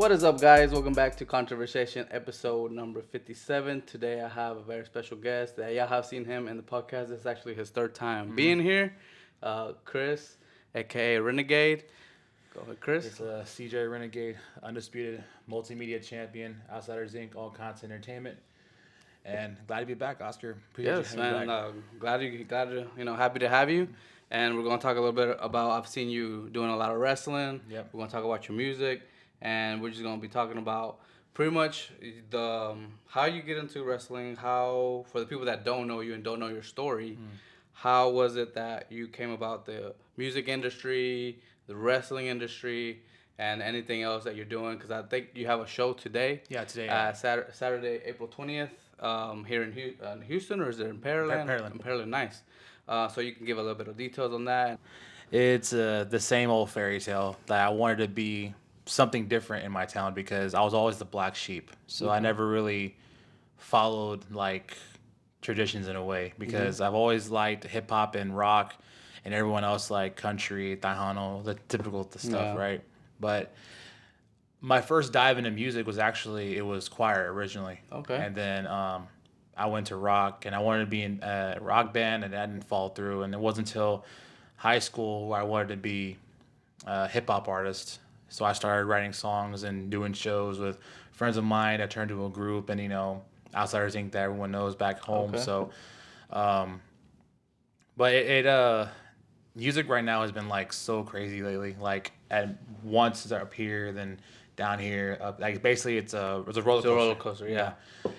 What is up, guys? Welcome back to Conversation episode number 57. Today I have a very special guest that y'all have seen him in the podcast. This is actually his third time being here. Chris, aka Renegade. Go ahead, Chris. It's CJ Renegade, undisputed multimedia champion, Outsiders Inc., all content entertainment. And glad to be back, Oscar. Appreciate Yes, you having me man. back. Happy to have you. And we're gonna talk a little bit about. I've seen you doing a lot of wrestling. Yep. We're gonna talk about your music, and we're just gonna be talking about pretty much the how you get into wrestling. How for the people that don't know you and don't know your story, how was it that you came about the music industry, the wrestling industry, and anything else that you're doing? Because I think you have a show today. Yeah, today. Saturday, April 20th, here in Houston, or is it in Pearland? Pearland. In Pearland, nice. So you can give a little bit of details on that. It's the same old fairy tale that I wanted to be something different in my town because I was always the black sheep. So I never really followed like traditions in a way because I've always liked hip hop and rock and everyone else like country, Tejano, the typical stuff, Yeah. right? But my first dive into music was actually it was choir originally. Okay. And then I went to rock and I wanted to be in a rock band and that didn't fall through. And it wasn't until high school where I wanted to be a hip hop artist. So I started writing songs and doing shows with friends of mine that turned to a group and Outsiders Inc. that everyone knows back home. Okay. So, but music right now has been like so crazy lately. Like at once it's up here, then down here, up. Like basically it's a roller It's a coaster. roller coaster, yeah.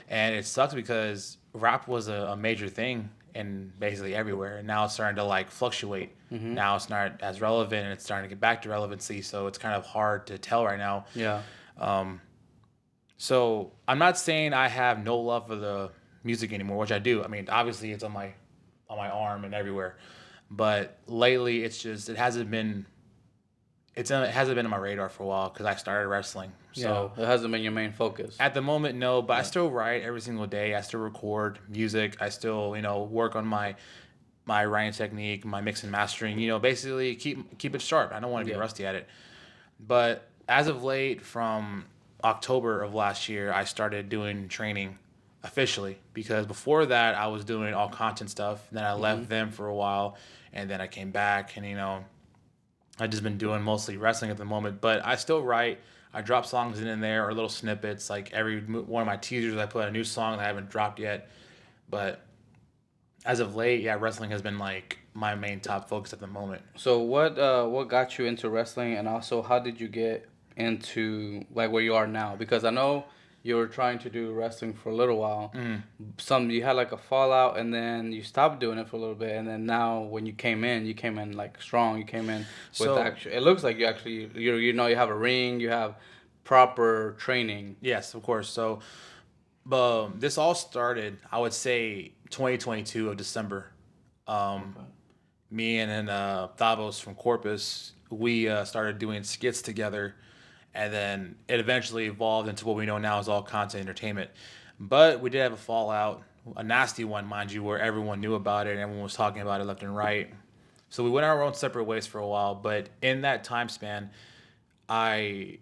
And it sucks because rap was a major thing in basically everywhere, and now it's starting to like fluctuate. Now it's not as relevant, and it's starting to get back to relevancy. So it's kind of hard to tell right now. Yeah. So I'm not saying I have no love for the music anymore, which I do. I mean, obviously it's on my arm and everywhere, but lately it hasn't been on my radar for a while because I started wrestling. So it hasn't been your main focus. at the moment, no, but I still write every single day. I still record music. I still work on my writing technique, my mix and mastering. Basically keep it sharp. I don't want to be rusty at it. But as of late, from October of last year, I started doing training officially because before that I was doing all content stuff. Then I left them for a while, and then I came back, and I just been doing mostly wrestling at the moment. But I still write. I drop songs in there or little snippets. Like every one of my teasers, I put a new song that I haven't dropped yet. But as of late, yeah, wrestling has been like my main top focus at the moment. So what got you into wrestling, and also how did you get into like where you are now? Because I know you were trying to do wrestling for a little while. You had like a fallout, and then you stopped doing it for a little bit, and then now when you came in like strong. You came in with So- actual. It looks like you have a ring, you have proper training. Yes, of course. So, this all started, I would say, 2022 of December. Me and then Thavos from Corpus, we started doing skits together, and then it eventually evolved into what we know now as all content entertainment. But we did have a fallout, a nasty one, mind you, where everyone knew about it and everyone was talking about it left and right. So we went our own separate ways for a while. But in that time span, I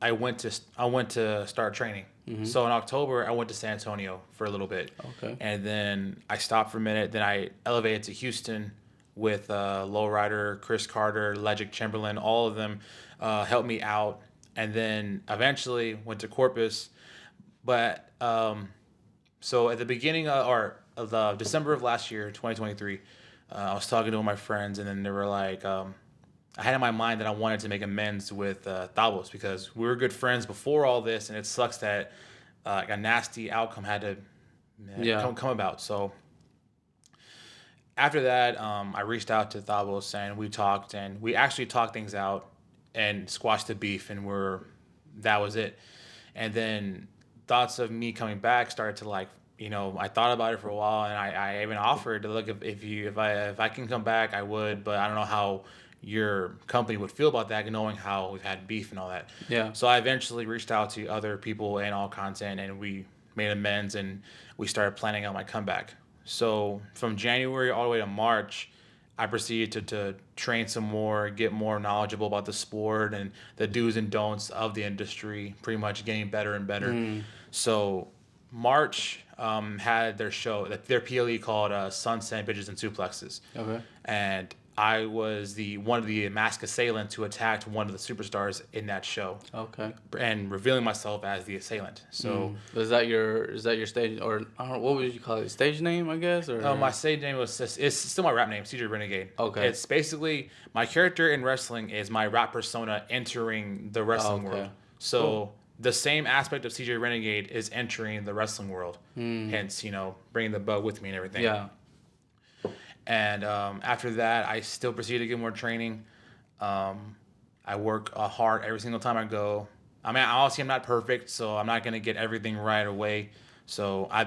I went to start training. So in October, I went to San Antonio for a little bit. Okay. And then I stopped for a minute. Then I elevated to Houston with Lowrider, Chris Carter, Legic Chamberlain. All of them helped me out. And then eventually went to Corpus. But so at the beginning of the December of last year, 2023, I was talking to one of my friends, and then they were like, I had in my mind that I wanted to make amends with Thavos because we were good friends before all this, and it sucks that a nasty outcome had to come about. So after that, I reached out to Thavos, and we talked, and we actually talked things out and squashed the beef, and that was it. And then thoughts of me coming back started to I thought about it for a while, and I even offered to look if I can come back, I would, but I don't know how your company would feel about that, knowing how we've had beef and all that. Yeah. So I eventually reached out to other people and all content, and we made amends, and we started planning out my comeback. So from January all the way to March, I proceeded to train some more, get more knowledgeable about the sport and the do's and don'ts of the industry, pretty much getting better and better. Mm. So March had their show, their PLE called Sunset Bitches and Suplexes. Okay. And I was the one of the masked assailants who attacked one of the superstars in that show, Okay. and revealing myself as the assailant. So Is that your stage, or I don't know, what would you call it? Stage name, I guess, or my stage name it's still my rap name, CJ Renegade. Okay. It's basically my character in wrestling is my rap persona entering the wrestling okay. world. So Cool. the same aspect of CJ Renegade is entering the wrestling world. Hence, bringing the bow with me and everything. Yeah. And after that, I still proceed to get more training. I work hard every single time I go. I mean, obviously, I'm not perfect, so I'm not gonna get everything right away. So I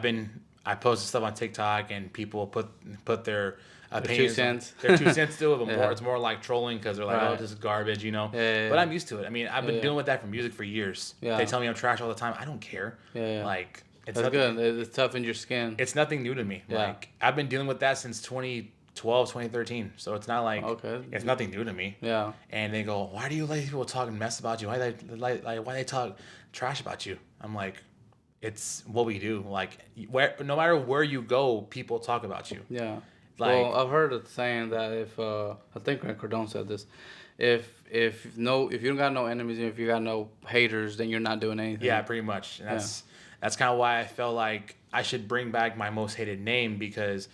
posted stuff on TikTok, and people put their opinions, 2 cents. their 2 cents to it. But Yeah. it's more like trolling because they're like, "Oh, Right. this is garbage," Yeah, yeah, But yeah. I'm used to it. I mean, I've been Yeah. dealing with that for music for years. Yeah. They tell me I'm trash all the time. I don't care. Yeah, yeah. Like it's That's nothing, good. It's tough in your skin. it's nothing new to me. Yeah. Like I've been dealing with that since 2012, 2013. So it's not like Okay. it's nothing new to me. Yeah. And they go, "Why do you let people talk mess about you? Why why they talk trash about you?" I'm like, "It's what we do. Like no matter where you go, people talk about you." Yeah. Like Well, I've heard it saying that if I think Grant Cardone said this, if you don't got no enemies and if you got no haters, then you're not doing anything. yeah, pretty much. And that's kind of why I felt like I should bring back my most hated name, because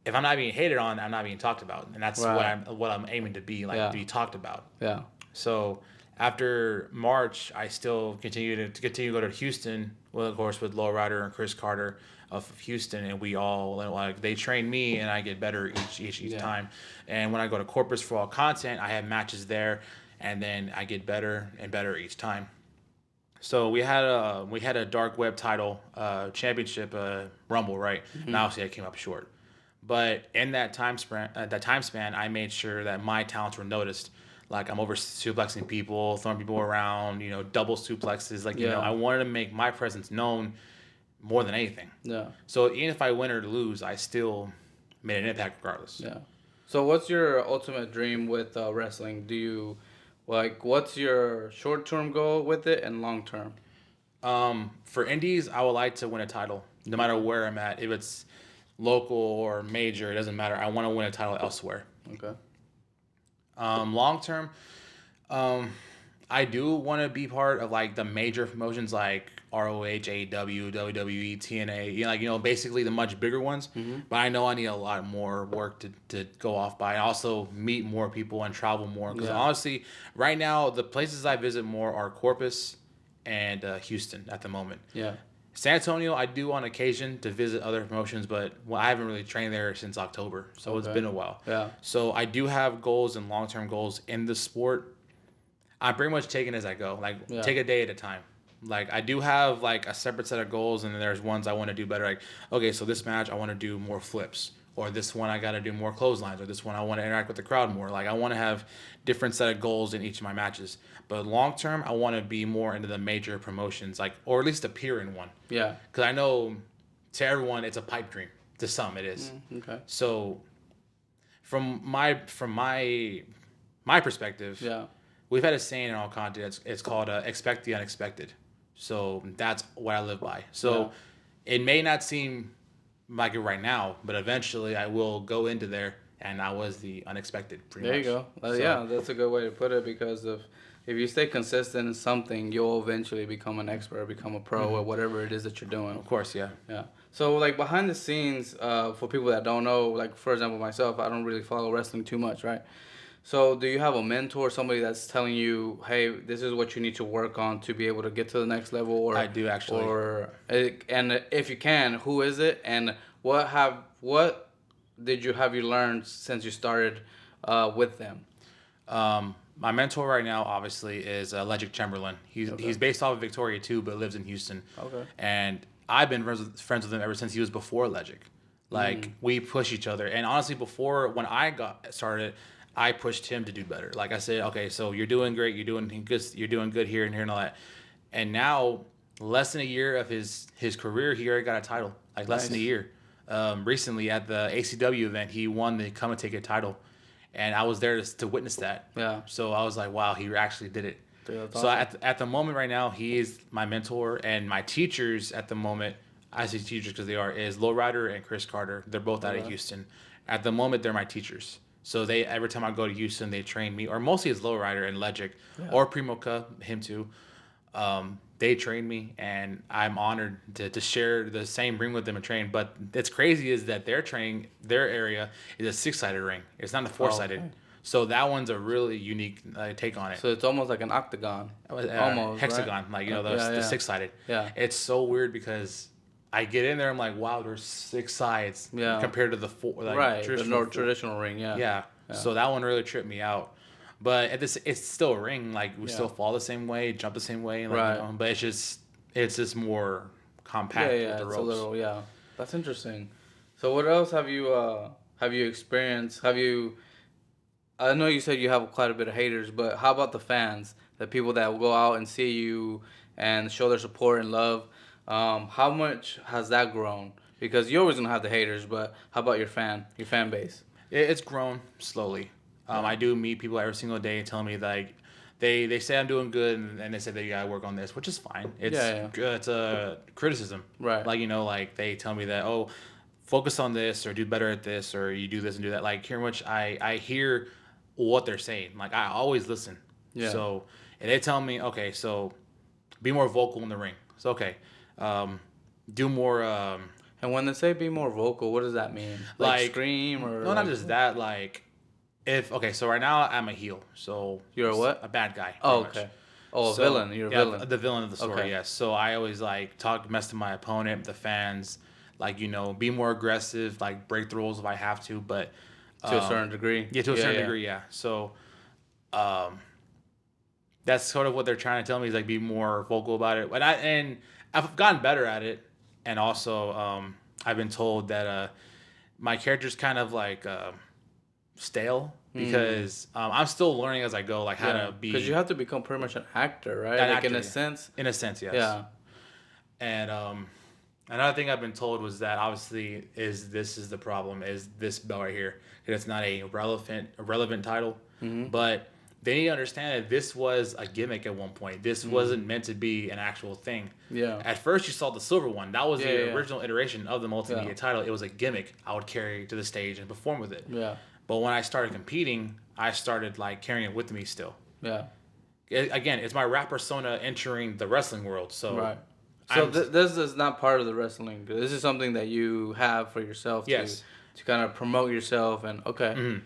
if I'm not being hated on, I'm not being talked about, and that's Right. what I'm aiming to be, like Yeah. to be talked about. Yeah. So after March, I still continue to go to Houston. Well, of course, with Lowrider and Chris Carter of Houston, and we all like they train me, and I get better each Yeah. time. And when I go to Corpus for all content, I have matches there, and then I get better and better each time. So we had a dark web title championship rumble, right? And obviously I came up short. But in that time span, I made sure that my talents were noticed. Like I'm over suplexing people, throwing people around, double suplexes. Like Yeah. I wanted to make my presence known more than anything. Yeah. So even if I win or lose, I still made an impact regardless. Yeah. So what's your ultimate dream with wrestling? What's your short-term goal with it and long-term? For indies, I would like to win a title, no matter where I'm at. If it's local or major, it doesn't matter. I want to win a title elsewhere. Okay. Long term, I do want to be part of like the major promotions like ROH, AEW, WWE, TNA. Basically the much bigger ones. But I know I need a lot more work to go off by, and also meet more people and travel more. Because Yeah. honestly, right now the places I visit more are Corpus and Houston at the moment. Yeah. San Antonio, I do on occasion to visit other promotions, but I haven't really trained there since October, so it's Okay. been a while. Yeah. So I do have goals and long-term goals in the sport. I'm pretty much taking it as I go, like Yeah. take a day at a time. Like I do have like a separate set of goals, and then there's ones I want to do better. Like, okay, so this match I want to do more flips, or this one I got to do more clotheslines, or this one I want to interact with the crowd more. Like I want to have different set of goals in each of my matches. But long term, I want to be more into the major promotions, like, or at least appear in one. Yeah. Because I know to everyone it's a pipe dream. To some, it is. Okay. So from my perspective, Yeah. we've had a saying in all content. It's called expect the unexpected. So that's what I live by. So it may not seem like it right now, but eventually I will go into there, and I was the unexpected. Pretty There much. you go. So, Yeah, that's a good way to put it, because if you stay consistent in something, you'll eventually become an expert, become a pro at whatever it is that you're doing. Of course, yeah. Yeah. So like behind the scenes, for people that don't know, like for example myself, I don't really follow wrestling too much, right? So do you have a mentor, somebody that's telling you, hey, this is what you need to work on to be able to get to the next level? Or I do actually. And if you can, who is it, and what did you learned since you started with them? My mentor right now, obviously, is Legic Chamberlain. He's based off of Victoria too, but lives in Houston. Okay. And I've been friends with him ever since he was before Legic. Like we push each other, and honestly, before when I got started, I pushed him to do better. Like I said, okay, so you're doing great, you're doing good here and here and all that. And now, less than a year of his career, he already got a title. Like less than a Nice. year. recently at the ACW event. He won the Come and Take It title, and I was there to witness that. Yeah. So I was like, wow, he actually did it. Dude, that's So awesome. at the moment right now, he is my mentor, and my teachers at the moment, I say teachers because they are, is Lowrider and Chris Carter. They're both out of Okay. Houston. At the moment, they're my teachers. So they every time I go to Houston, they train me, or mostly it's Lowrider and Legic, Yeah. or Primo Cup, him too. They train me, and I'm honored to share the same ring with them and train. But it's crazy is that their training, their area is a 6-sided ring. It's not a 4-sided. Okay. So that one's a really unique take on it. So it's almost like an octagon. Almost, Hexagon, right? like the Yeah, yeah. 6-sided. Yeah. It's so weird because I get in there, I'm like, wow, there's 6 sides Yeah. compared to the 4, like Right. traditional. Traditional ring. Yeah. Yeah. So that one really tripped me out. But at this, it's still a ring. Like we still fall the same way, jump the same way, like, Right. but it's just more compact Yeah, yeah, with the it's ropes. a little, yeah. That's interesting. So what else have you experienced? Have you I know you said you have quite a bit of haters, but how about the fans? The people that will go out and see you and show their support and love. How much has that grown? Because you're always gonna have the haters, but how about your fan base? It's grown slowly. I do meet people every single day telling me like they say I'm doing good and they say that you gotta work on this, which is fine. It's Yeah, yeah. it's a criticism, Right. Like like they tell me that focus on this or do better at this or you do this and do that. Like here much I hear what they're saying. Like I always listen. Yeah. So and they tell me okay, so be more vocal in the ring. So okay, do more. And when they say be more vocal, what does that mean? Like scream or no, like, not just that. Like if okay, so right now I'm a heel. So you're a what? a bad guy. Oh, pretty okay. much. Oh, a So, villain. You're a yeah, villain. the villain of the story. Okay. Yes. So I always like mess to my opponent, the fans. Like be more aggressive. Like break the rules if I have to, but To a certain degree. yeah, to a certain degree, yeah. So, that's sort of what they're trying to tell me is like be more vocal about it. And I've gotten better at it, and also I've been told that my character's kind of like stale because I'm still learning as I go, like how to be. Because you have to become pretty much an actor, right? An Like actor, in a yeah. sense. In a sense, yes. Yeah. And another thing I've been told was that obviously this is the problem is this belt right here. It's not a relevant title, but they need to understand that this was a gimmick at one point. This wasn't meant to be an actual thing. Yeah. At first, you saw the silver one. That was the yeah. original iteration of the multimedia Yeah. title. It was a gimmick I would carry to the stage and perform with it. Yeah. But when I started competing, I started like carrying it with me still. Yeah. Again, it's my rap persona entering the wrestling world. So Right. So this is not part of the wrestling. This is something that you have for yourself Yes. to kind of promote yourself and okay.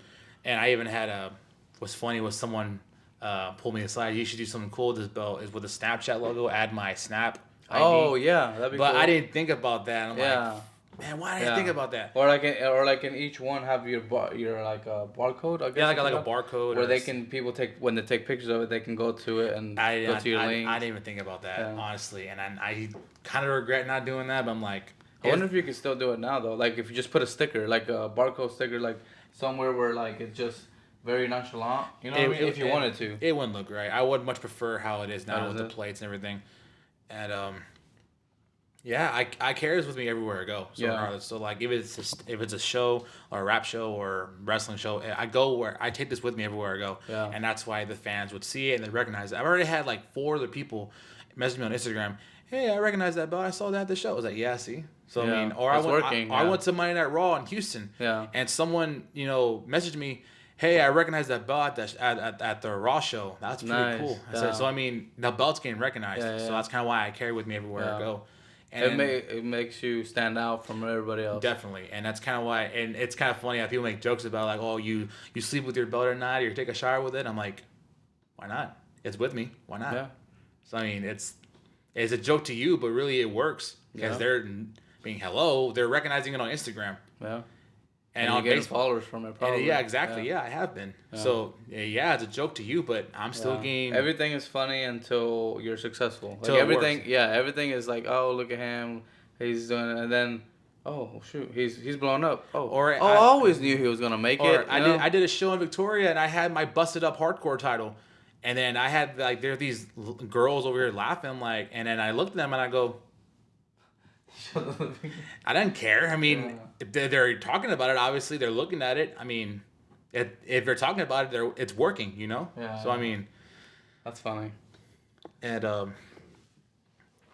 And I even had what's funny was someone pulled me aside. You should do something cool with this belt is with the Snapchat logo. Add my Snap ID. Oh yeah, that'd be But cool. I didn't think about that. I'm Yeah. like, man, why didn't I think about that? Or like in each one have your like a barcode. I guess. Yeah, like you a know? barcode. Where or they can people take when they take pictures of it, they can go to it and go to your link. I didn't even think about that Yeah. honestly, and I kind of regret not doing that. But I'm like, I wonder if you could still do it now though. Like if you just put a sticker, like a barcode sticker, like somewhere where like it's just very nonchalant. You know what I mean? If you wanted to. It wouldn't look right. I would much prefer how it is now How with is the it? plates and everything. And yeah, I carry this with me everywhere I go. So Yeah. regardless, so like if it's a show or a rap show or wrestling show, I go where I take this with me everywhere I go. Yeah. And that's why the fans would see it and they recognize it. I've already had like 4 other people message me on Instagram. Hey, I recognize that belt. I saw that at the show. I was like, yeah, see. So Yeah, I mean, or I it's went, working, I yeah. went to Monday Night Raw in Houston. Yeah. And someone messaged me. Hey, I recognize that belt at the Raw show. That's pretty Nice, cool. I yeah. said, so I mean, the belt's getting recognized. Yeah, So yeah. that's kind of why I carry with me everywhere I Yeah. go. And It makes you stand out from everybody else. definitely, and that's kind of why. And it's kind of funny how people make jokes about like, oh, you sleep with your belt at night or you take a shower with it. I'm like, why not? It's with me. Why not? Yeah. So I mean, it's a joke to you, but really it works because Yeah. they're being hello. They're recognizing it on Instagram. Yeah. And you're on getting Facebook. followers from it, probably. Yeah, exactly. Yeah. I have been. So yeah, it's a joke to you, but I'm still Yeah. getting. Everything is funny until you're successful. Like Till it everything, works. yeah, everything is like, oh, look at him, he's doing it, and then, oh shoot, he's blown up. Oh, I always knew he was gonna make Or it. I did a show in Victoria and I had my busted up hardcore title, and then I had like there are these girls over here laughing like, and then I looked at them and I go, I didn't care. I mean, Yeah. if they're talking about it, obviously they're looking at it. I mean, if they're talking about it, it's working, you know. So I Yeah. mean, That's funny. and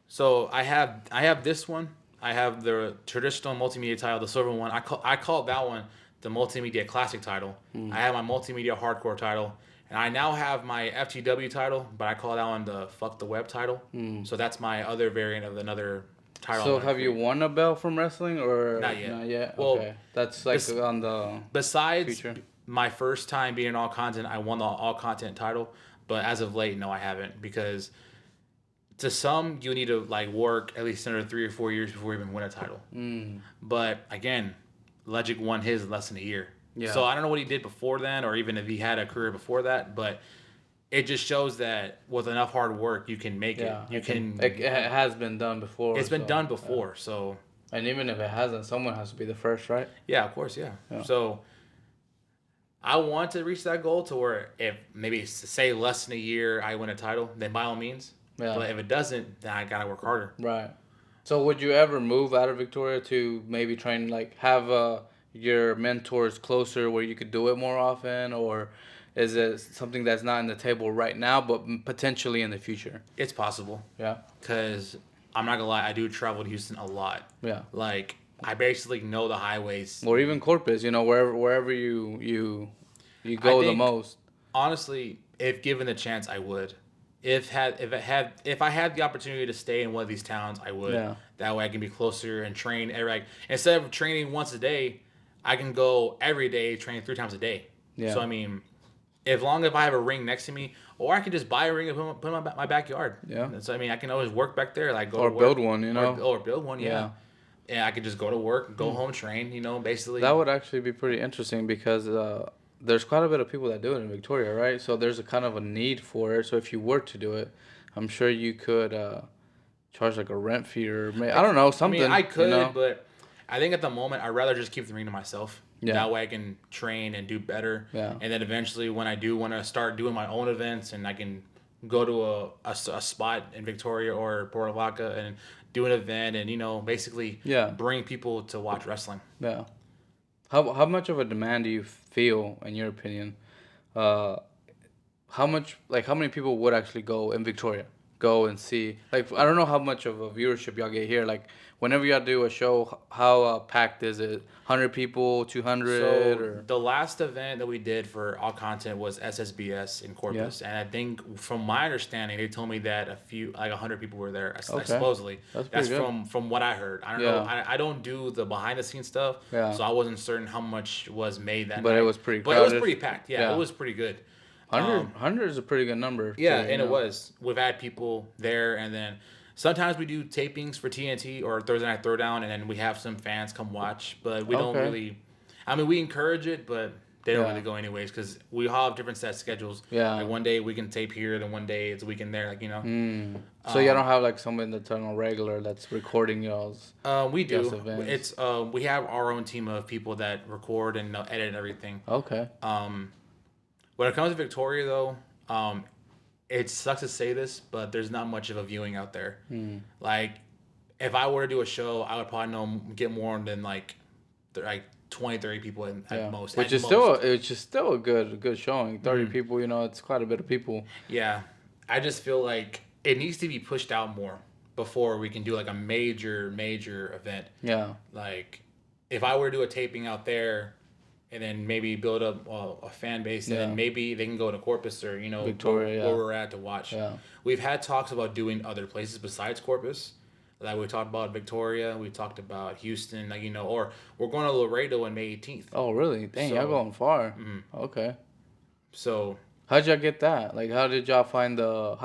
so I have this one. I have the traditional multimedia title, the silver one. I call that one the multimedia classic title. I have my multimedia hardcore title, and I now have my FTW title, but I call that one the fuck the web title. So that's my other variant of another title I So want to have you create. won a belt from wrestling or Not yet. not yet? Well, Okay. That's like bes- on the besides future. my first time being in all content, I won the all content title. But as of late, no, I haven't because to some you need to like work at least another 3 or 4 years before you even win a title. But again, Legic won his in less than a year. Yeah. So I don't know what he did before then, or even if he had a career before that. But it just shows that with enough hard work, you can make it. Yeah. You It can. has been done before. It's been So done before. So and even if it hasn't, someone has to be the first, right? yeah, of course, yeah. Yeah. So I want to reach that goal to where if maybe say less than a year I win a title, then by all means. Yeah. But if it doesn't, then I gotta work harder. Right. So would you ever move out of Victoria to maybe try and like have your mentors closer where you could do it more often, or is it something that's not in the table right now but potentially in the future? It's possible. Yeah. Because I'm not gonna lie, I do travel to Houston a lot. Yeah. Like I basically know the highways. Or even Corpus, wherever you I go the think most. honestly, if given the chance, I would. If I had the opportunity to stay in one of these towns, I would. Yeah. That way, I can be closer and train every. Like, instead of training once a day, I can go every day, train 3 times a day. Yeah. So I mean, as long as I have a ring next to me, or I can just buy a ring and put it in my backyard. Yeah. So I mean, I can always work back there, like go Or to work, build one, or build one. Yeah. And I could just go to work, go home, train. Basically. That would actually be pretty interesting because there's quite a bit of people that do it in Victoria, right? So there's a kind of a need for it. So if you were to do it, I'm sure you could charge like a rent fee or I don't know, I mean, something. I could, you know? but I think at the moment I'd rather just keep the ring to myself. Yeah. That way I can train and do better. Yeah. And then eventually, when I do want to start doing my own events, and I can go to a spot in Victoria or Port Lavaca and do an event, and basically Yeah. bring people to watch wrestling. Yeah. How much of a demand do you feel, in your opinion? Uh, how many people would actually go in Victoria? Go and see. Like, I don't know how much of a viewership y'all get here. Like, whenever y'all do a show, how packed is it? 100 people, 200, So or the last event that we did for all content was SSBS in Corpus, and I think from my understanding, they told me that like 100 people were there. Okay. Supposedly, That's that's pretty good. from what I heard. I don't Yeah. know. I don't do the behind the scenes stuff, Yeah. so I wasn't certain how much was made that But night. it was pretty But it was crowded. pretty packed. Yeah, Yeah. it was pretty good. 100 is a pretty good number. Yeah, to, and it was. We've had people there, and then sometimes we do tapings for TNT or Thursday Night Throwdown, and then we have some fans come watch. But we don't Okay. really. I mean, we encourage it, but they don't Yeah. really go anyways because we all have different set schedules. Yeah. Like one day we can tape here, then one day it's a weekend there. So you don't have like someone that's on a regular that's recording y'all's. We do. Just events. It's we have our own team of people that record and edit and everything. Okay. When it comes to Victoria, though, it sucks to say this, but there's not much of a viewing out there. Like, if I were to do a show, I would probably get more than like 20, 30 people at most. Which at is most. still a good showing. 30 people, it's quite a bit of people. Yeah, I just feel like it needs to be pushed out more before we can do like a major event. Yeah. Like, if I were to do a taping out there, and then maybe build up a fan base, and then maybe they can go to Corpus or Victoria, where we're at to watch. Yeah. We've had talks about doing other places besides Corpus. Like we talked about Victoria, we talked about Houston, or we're going to Laredo on May 18th. Oh, really? Dang, So- y'all going far. Okay. So How'd y'all get that? Like, how did y'all find the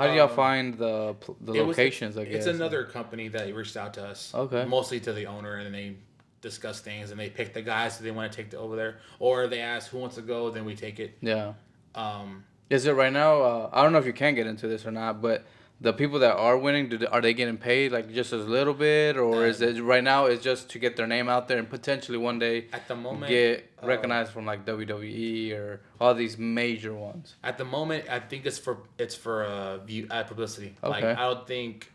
locations? I guess it's another company that reached out to us. Okay. Mostly to the owner, and then they discuss things, and they pick the guys that they want to take over there, or they ask who wants to go, then we take it. Yeah. Um, Is it right now? I don't know if you can get into this or not, but the people that are winning, are they getting paid like just a little bit, or is it right now? It's just to get their name out there and potentially one day at the moment get recognized from like WWE or all these major ones. At the moment, I think it's for publicity. Like Okay. I don't think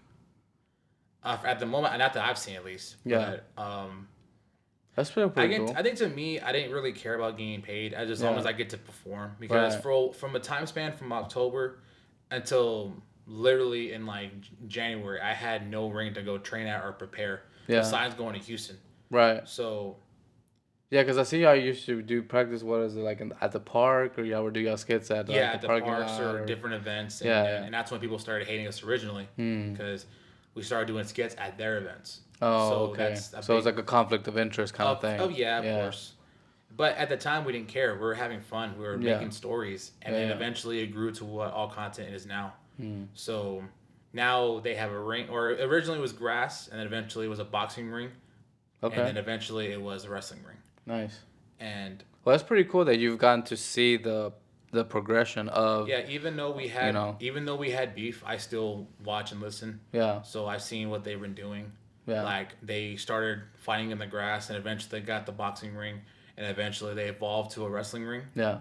At the moment, not that I've seen at least. Yeah. But That's pretty cool. I think to me, I didn't really care about getting paid as long as I get to perform because from a time span from October until literally in like January, I had no ring to go train at or prepare. Yeah. Besides going to Houston. Right. So. Yeah, because I see y'all used to do practice. What is it like at the park, or y'all would do y'all skits at like At the the parking parks lot, or different events, and that's when people started hating us originally because we started doing skits at their events. Oh, So okay. that's So it's like a conflict of interest kind of thing. Oh yeah, of course. But at the time, we didn't care. We were having fun. We were making stories, and then eventually it grew to what all content is now. So now they have a ring, or originally it was grass, and then eventually it was a boxing ring, and then eventually it was a wrestling ring. Nice. And well, that's pretty cool that you've gotten to see the progression of. Yeah, even though we had beef, I still watch and listen. Yeah. So I've seen what they've been doing. Yeah. Like they started fighting in the grass, and eventually they got the boxing ring, and eventually they evolved to a wrestling ring. Yeah.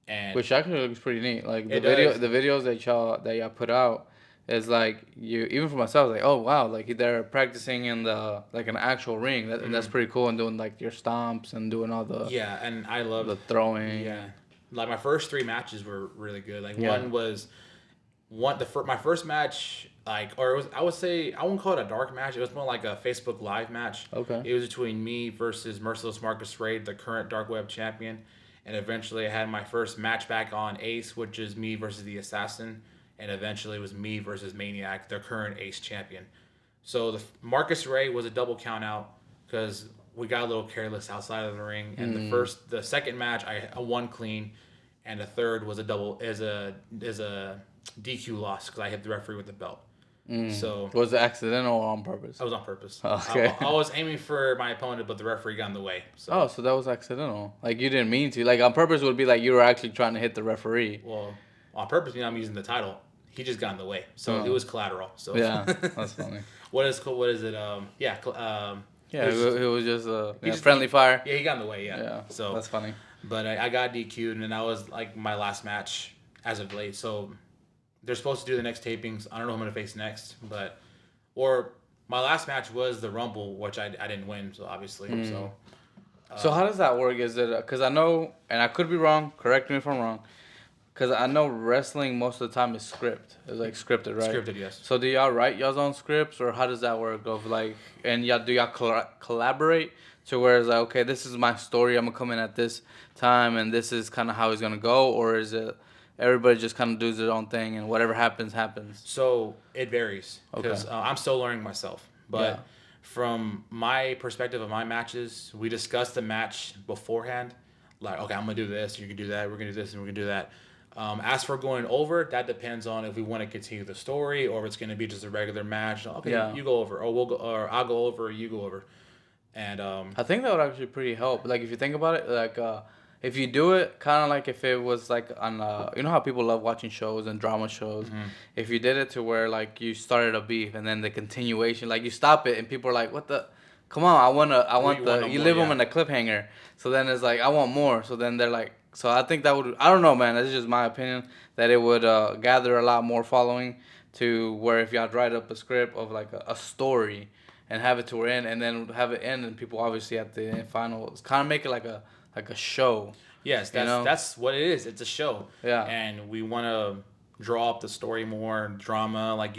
And which actually looks pretty neat. Like the videos that y'all put out is like you even for myself like, oh wow, like they're practicing in the like an actual ring. And that's pretty cool, and doing like your stomps and doing all the and I love the throwing. Yeah. Like my first 3 matches were really good. Like one was my first match, like, or it was, I would say, I wouldn't call it a dark match. It was more like a Facebook Live match. Okay. It was between me versus Merciless Marcus Raid, the current Dark Web champion. And eventually I had my first match back on Ace, which is me versus the Assassin. And eventually it was me versus Maniac, the current Ace champion. So the Marcus Ray was a double count out because we got a little careless outside of the ring. And the second match I won clean, and the third was a DQ loss because I hit the referee with the belt. So was it accidental or on purpose? I was on purpose. Okay. I was aiming for my opponent, but the referee got in the way. So. Oh, so that was accidental. Like you didn't mean to. Like on purpose would be like you were actually trying to hit the referee. Well, on purpose, I'm using the title. He just got in the way, so it was collateral. So yeah, that's funny. What is it? It was just a friendly fire. Yeah, he got in the way. Yeah. So that's funny. But I got DQ'd, and then that was like my last match as of late. So they're supposed to do the next tapings. I don't know who I'm gonna face next, or my last match was the Rumble, which I didn't win, so obviously. So how does that work? Is it because I know, and I could be wrong. Correct me if I'm wrong. Because I know wrestling most of the time is script. It's like scripted, right? Scripted, yes. So do y'all write y'all's own scripts, or how does that work? Of like, and do y'all collaborate to where it's like, okay, this is my story. I'm gonna come in at this time, and this is kind of how it's gonna go, or is it everybody just kind of does their own thing, and whatever happens happens? So it varies because I'm still learning myself, but from my perspective of my matches, we discuss the match beforehand. Like, okay, I'm gonna do this. You can do that. We're gonna do this, and we're gonna do that. As for going over, that depends on if we want to continue the story or if it's going to be just a regular match. Okay, you go over, or I'll go over, or you go over. And I think that would actually pretty help. Like if you think about it, like if you do it kind of like if it was like on you know how people love watching shows and drama shows. Mm-hmm. If you did it to where like you started a beef and then the continuation, like you stop it and people are like, what the. Come on, you leave them in a cliffhanger. So then it's like, I want more. So then they're like, so I think that would, I don't know, man. That's just my opinion, that it would gather a lot more following to where if y'all write up a script of like a story and have it to end and then have it end and people obviously at the end final, kind of make it like a show. Yes, that's what it is. It's a show. Yeah. And we want to draw up the story more, drama, like,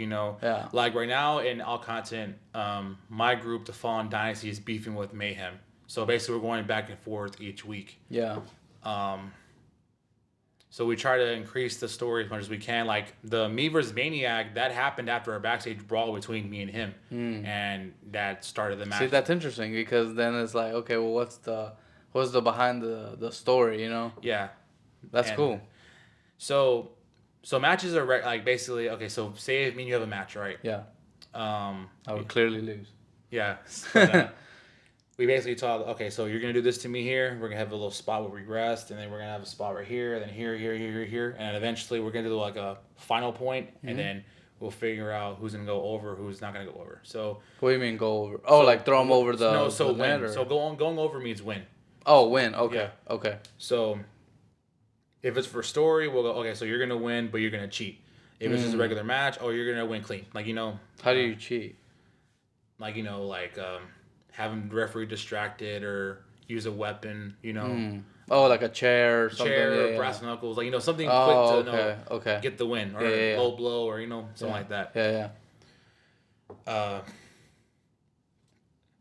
like right now in all content, my group, the Fallen Dynasty, is beefing with Mayhem. So basically we're going back and forth each week. Yeah. So we try to increase the story as much as we can. Like the me versus Maniac, that happened after a backstage brawl between me and him, and that started the match. See, that's interesting because then it's like, okay, well, what's the behind the story, Yeah, that's cool. So matches are like basically okay. So say me and you have a match, right? Yeah. I would clearly lose. Yeah. But, we basically talk. Okay, so you're gonna do this to me here. We're gonna have a little spot where we rest, and then we're gonna have a spot right here, and then here, and eventually we're gonna do like a final point, and then we'll figure out who's gonna go over, who's not gonna go over. So. What do you mean go over? Oh, so, like throw them over the. No, so the win. net, or? So going over means win. Oh, win. Okay. Yeah. Okay. So. If it's for story, we'll go. Okay, so you're gonna win, but you're gonna cheat. If it's just a regular match, you're gonna win clean. Like How do you cheat? like having the referee distracted or use a weapon, Mm. Oh, like a chair or something. chair Yeah, or yeah. brass knuckles, like something quick to Oh, okay, okay. get the win Yeah, or yeah, yeah. low blow or something Yeah, like that. yeah, yeah. Uh,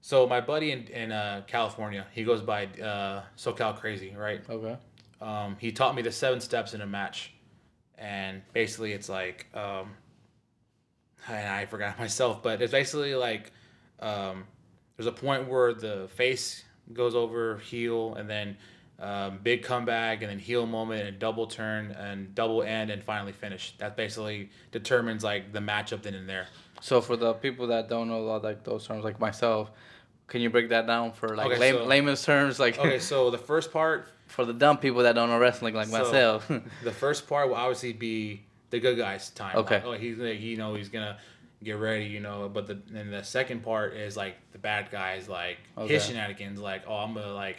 so my buddy in California, he goes by SoCal Crazy, right? Okay. He taught me the 7 steps in a match, and basically it's like and I forgot myself, but it's basically like um, there's a point where the face goes over heel, and then big comeback, and then heel moment, and double turn, and double end, and finally finish. That basically determines like the matchup then and there. So for the people that don't know a lot like those terms, like myself, can you break that down for like Okay, so layman's terms, like so the first part, for the dumb people that don't know wrestling, like so myself? the first part will obviously be the good guy's time. Like, Okay. oh, he's gonna, he's gonna get ready, But then the second part is like the bad guys, like his Okay. shenanigans, like, oh, I'm gonna like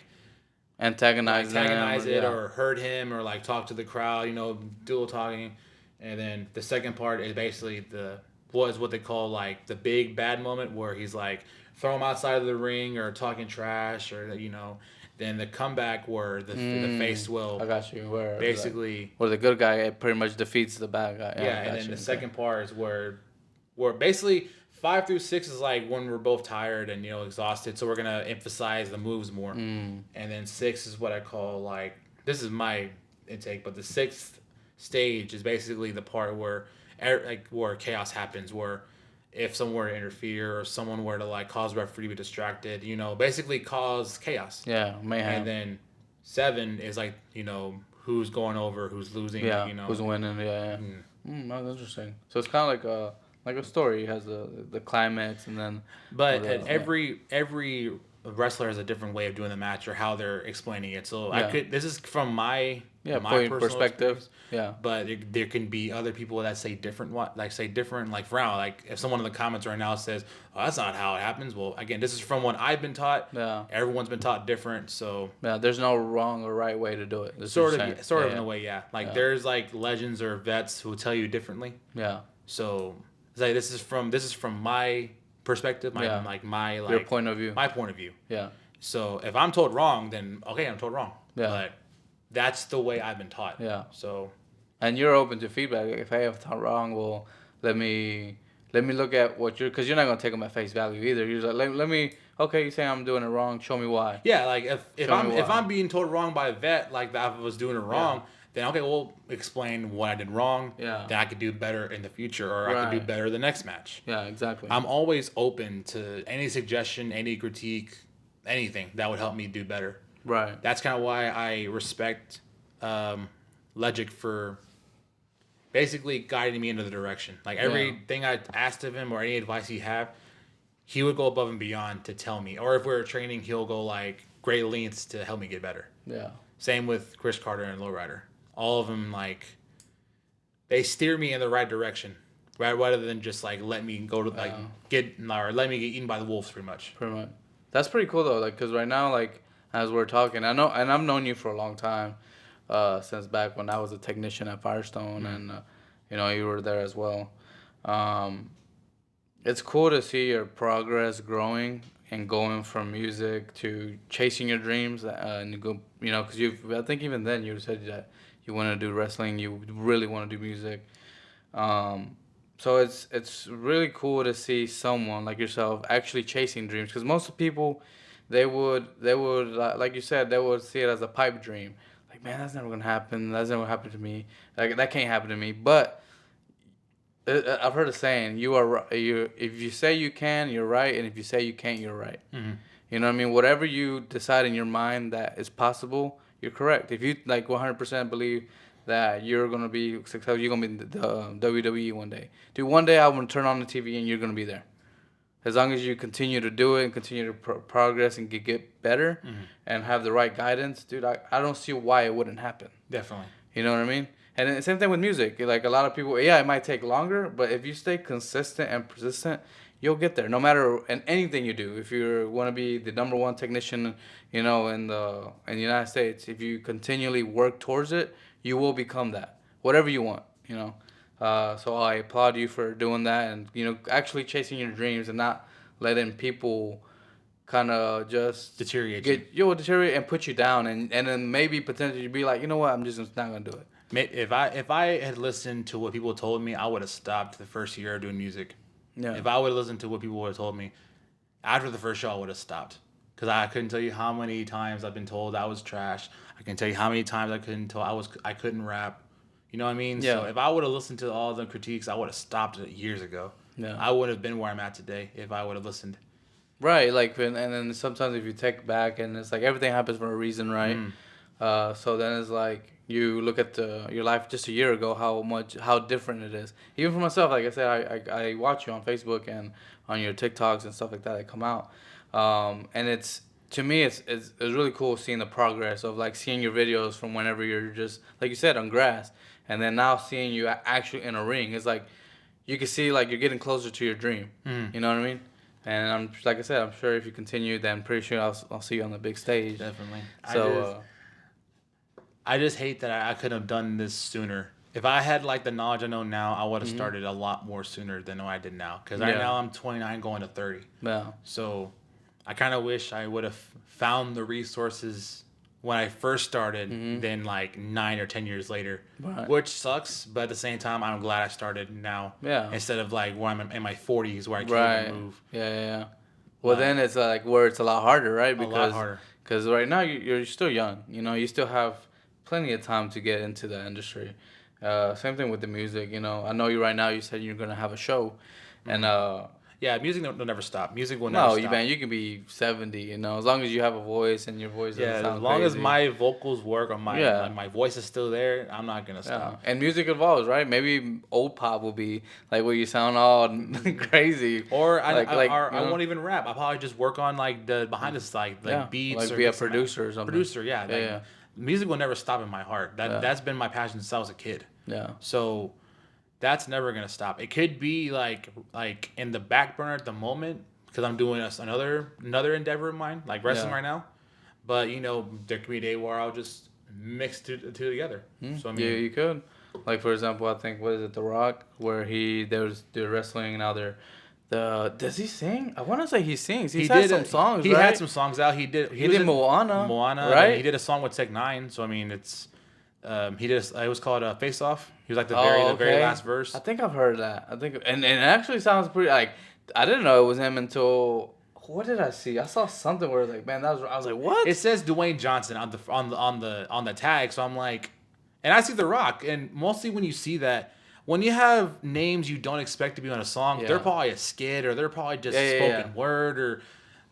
Antagonize them, antagonize or it yeah. or hurt him or like talk to the crowd, dual talking. And then the second part is basically what they call like the big bad moment where he's like throw him outside of the ring or talking trash or then the comeback where the face I will got you. basically Where the good guy pretty much defeats the bad guy. Yeah, yeah, I and got then you. the Okay. second part is where basically 5 through 6 is like when we're both tired and exhausted, so we're gonna emphasize the moves more. Mm. And then 6 is what I call like this is my intake, but the sixth stage is basically the part where like where chaos happens, where if someone were to interfere or someone were to like cause referee to be distracted, basically cause chaos. Yeah, And mayhem. then 7 is like who's going over, who's losing, like Yeah, who's winning? Yeah, mm. yeah. That's interesting. So it's kind of like a story. It has the climax and then But the yeah every wrestler has a different way of doing the match or how they're explaining it. So I yeah could this is from yeah my point personal perspective. experience, Yeah. but there can be other people that say different say different like for now like if someone in the comments right now says, "Oh, that's not how it happens." Well, again, this is from what I've been taught. Yeah. Everyone's been taught different, so Yeah, there's no wrong or right way to do it. That's what you're saying. sort Yeah, of in yeah, a way, yeah. Like yeah, there's like legends or vets who will tell you differently. yeah, So it's like this is from my perspective, yeah. my Your point of view. my point of view. Yeah, So if I'm told wrong, then okay, I'm told wrong. yeah, But that's the way I've been taught. yeah. So And you're open to feedback. If I have thought wrong, well, let me look at what you're, because you're not gonna take them at face value either. You're just like, let me. Okay, you say I'm doing it wrong. Show me why. yeah, like if Show me if why. I'm being told wrong by a vet, like that I was doing it Yeah, wrong, then okay, well explain what I did wrong. yeah. Then I could do better in the future, or I could do Right. better the next match. Yeah, exactly. I'm always open to any suggestion, any critique, anything that would help me do better. Right. That's kind of why I respect Legic for basically guiding me into the direction. Like everything I asked of him or any advice he had, he would go above and beyond to tell me. Or if we were training, he'll go like great lengths to help me get better. Yeah. Same with Chris Carter and Lowrider. All of them like they steer me in the right direction, right? Rather than just like let me go to like get or let me get eaten by the wolves, pretty much. Pretty much. That's pretty cool though. Like, cause right now, like as we're talking, I know, and I've known you for a long time, since back when I was a technician at Firestone, and you were there as well. Um, it's cool to see your progress growing and going from music to chasing your dreams, and you go, because I think even then you said that you want to do wrestling, you really want to do music. Um, so it's really cool to see someone like yourself actually chasing dreams, because most people, they would like you said, they would see it as a pipe dream. Like, man, that's never gonna happen. That's never happened to me. Like, that can't happen to me. But I've heard a saying: you are you if you say you can, you're right, and if you say you can't, you're right. Mm-hmm. You know what I mean? Whatever you decide in your mind that is possible, you're correct. If you like 100% believe that you're gonna be successful, you're gonna be in the WWE one day. Dude, one day I'm gonna turn on the TV and you're gonna be there. As long as you continue to do it and continue to progress and get better, and have the right guidance, dude, I don't see why it wouldn't happen. Definitely. You know what I mean? And then same thing with music. Like, a lot of people, yeah, it might take longer, but if you stay consistent and persistent, you'll get there. No matter in anything you do. If you want to be the number one technician, in the United States, if you continually work towards it, you will become that. Whatever you want. So I applaud you for doing that, and actually chasing your dreams and not letting people kind of just Deteriorate you. get you deteriorate and put you down, and then maybe potentially be like, you know what, I'm just not gonna do it. If I had listened to what people told me, I would have stopped the first year of doing music. Yeah. If I would have listened to what people would have told me after the first show, I would have stopped. Because I couldn't tell you how many times I've been told I was trash. I can tell you how many times I couldn't rap. You know what I mean? Yeah. So if I would have listened to all the critiques, I would have stopped it years ago. Yeah. I would have been where I'm at today if I would have listened. Right, like, and then sometimes if you take back, and it's like everything happens for a reason, right? So then it's like you look at your life just a year ago, how different it is. Even for myself, like I said, I watch you on Facebook and on your TikToks and stuff like that come out, and it's to me it's really cool seeing the progress of like seeing your videos from whenever you're just like you said on grass, and then now seeing you actually in a ring. It's like you can see like you're getting closer to your dream. You know what I mean? And I'm like I said, I'm sure if you continue, then pretty sure I'll see you on the big stage. Definitely. So I just hate that I couldn't have done this sooner. If I had like the knowledge I know now, I would have started a lot more sooner than I did now. Because right now I'm 29 going to 30. yeah, So I kind of wish I would have found the resources when I first started than like 9 or 10 years later. Right. Which sucks, but at the same time, I'm glad I started now. Yeah. Instead of like where I'm in my 40s where I can't right, even move. yeah. Well, then it's like where it's a lot harder, right? A lot harder. Because right now you're still young. You know, you still have plenty of time to get into the industry. Same thing with the music. You know, I know you right now. You said you're gonna have a show, and Yeah, music will never stop. Music will never stop. No, man, you can be 70. You know, as long as you have a voice and your voice doesn't Yeah, sound as long crazy. as my vocals work or my voice is still there, I'm not gonna stop. And music evolves, right? Maybe old pop will be like where you sound all crazy, Or I you know? won't even rap. I'll probably just work on like the behind the side, like beats, like or be a mixing producer or something. Producer, yeah. Yeah, Like, yeah. music will never stop in my heart. That's been my passion since I was a kid. Yeah. So that's never gonna stop. It could be like in the back burner at the moment because I'm doing another endeavor of mine, like wrestling right now. But you know, there could be a day where I'll just mix two together. So I mean, Yeah, you could. Like for example, I think what is it, The Rock, where they're wrestling and now does he sing? I want to say he sings. He had some songs. He right? had some songs out. He did Moana. Moana, right? He did a song with Tech Nine. So I mean, it's he did. It was called Face Off. He was like the very last verse. I think I've heard that. And it actually sounds pretty like I didn't know it was him until what did I see? I saw something where it was like, man, I was like, what? It says Dwayne Johnson on the tag. So I'm like, and I see The Rock, and mostly when you see that. When you have names you don't expect to be on a song, they're probably a skit or they're probably just spoken word or.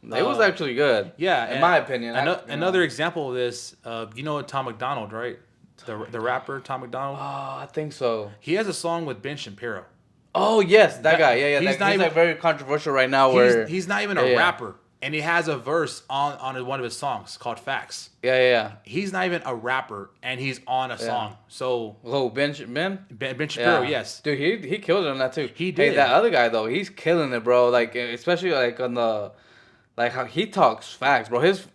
It was actually good. Yeah, in my opinion. Another example of this, you know Tom McDonald, right? The rapper Tom McDonald. Oh, I think so. He has a song with Ben Shapiro. Oh yes, that guy. Yeah. He's like very controversial right now. Where he's not even a rapper, and he has a verse on one of his songs called "Facts." Yeah. He's not even a rapper, and he's on a song. So Ben Shapiro, yes, dude, he killed it on that too. He did. Hey, that other guy though, he's killing it, bro. Like especially like on the, like how he talks facts, bro. His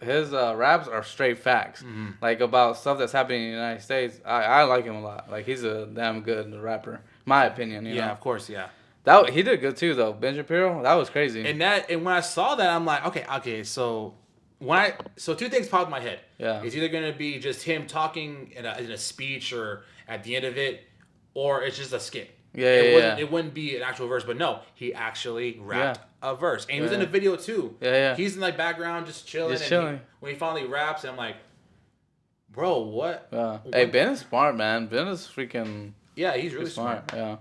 raps are straight facts, like about stuff that's happening in the United States. I like him a lot. Like he's a damn good rapper, my opinion. You know? Of course, yeah. That he did good too though. Ben Shapiro, that was crazy. And when I saw that, I'm like, okay. So two things popped in my head. Yeah. It's either gonna be just him talking in a speech or at the end of it, or it's just a skit. It wouldn't be an actual verse, but no, he actually rapped a verse, and he was in a video too. Yeah. He's in like background, just chilling. When he finally raps, I'm like, bro, what? Hey, Ben is smart, man. Ben is freaking. Yeah, he's really smart. Yeah.